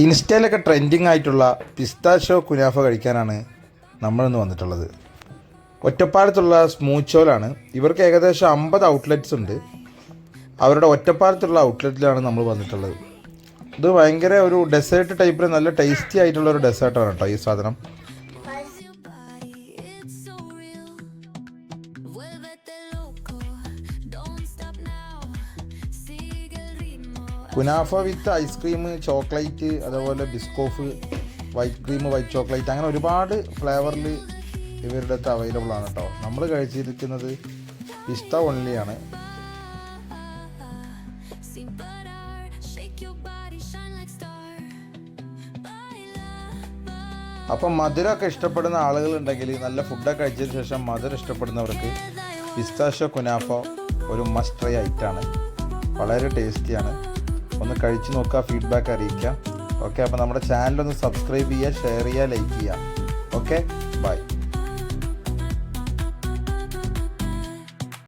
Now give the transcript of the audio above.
ഇൻസ്റ്റയിലൊക്കെ trending ആയിട്ടുള്ള pistachio kunafa കഴിക്കാനാണ് നമ്മളിന്ന് വന്നിട്ടുള്ളത്. ഒറ്റപ്പാലത്തുള്ള സ്മൂച്ചോലാണ്. ഇവർക്ക് ഏകദേശം 50 ഔട്ട്ലെറ്റ്സ് ഉണ്ട്. അവരുടെ ഒറ്റപ്പാലത്തുള്ള ഔട്ട്ലെറ്റിലാണ് നമ്മൾ വന്നിട്ടുള്ളത്. ഇത് ഭയങ്കര ഒരു ഡെസേർട്ട് ടൈപ്പിൽ നല്ല ടേസ്റ്റി ആയിട്ടുള്ള ഒരു ഡെസേർട്ടാണ് കേട്ടോ ഈ സാധനം. കുനാഫ വിത്ത് ഐസ്ക്രീം, ചോക്ലേറ്റ്, അതേപോലെ Biscoff, white cream, white chocolate, അങ്ങനെ ഒരുപാട് ഫ്ലേവറിൽ ഇവരുടെ അടുത്ത് അവൈലബിൾ ആണ് കേട്ടോ. നമ്മൾ കഴിച്ചിരിക്കുന്നത് പിസ്ത ഓൺലിയാണ്. അപ്പം മധുരമൊക്കെ ഇഷ്ടപ്പെടുന്ന ആളുകളുണ്ടെങ്കിൽ, നല്ല ഫുഡൊക്കെ കഴിച്ചതിന് ശേഷം മധുരം ഇഷ്ടപ്പെടുന്നവർക്ക് പിസ്താഷ്യോ കുനാഫ ഒരു മസ്റ്റ് ട്രൈ ഐറ്റാണ്. വളരെ ടേസ്റ്റിയാണ്. ഒന്ന് കഴിച്ച് നോക്കുക, ഫീഡ്ബാക്ക് അറിയിക്കുക. ഓക്കെ, അപ്പോൾ നമ്മുടെ ചാനലൊന്ന് സബ്സ്ക്രൈബ് ചെയ്യുക, ഷെയർ ചെയ്യുക, ലൈക്ക് ചെയ്യുക. Okay, by.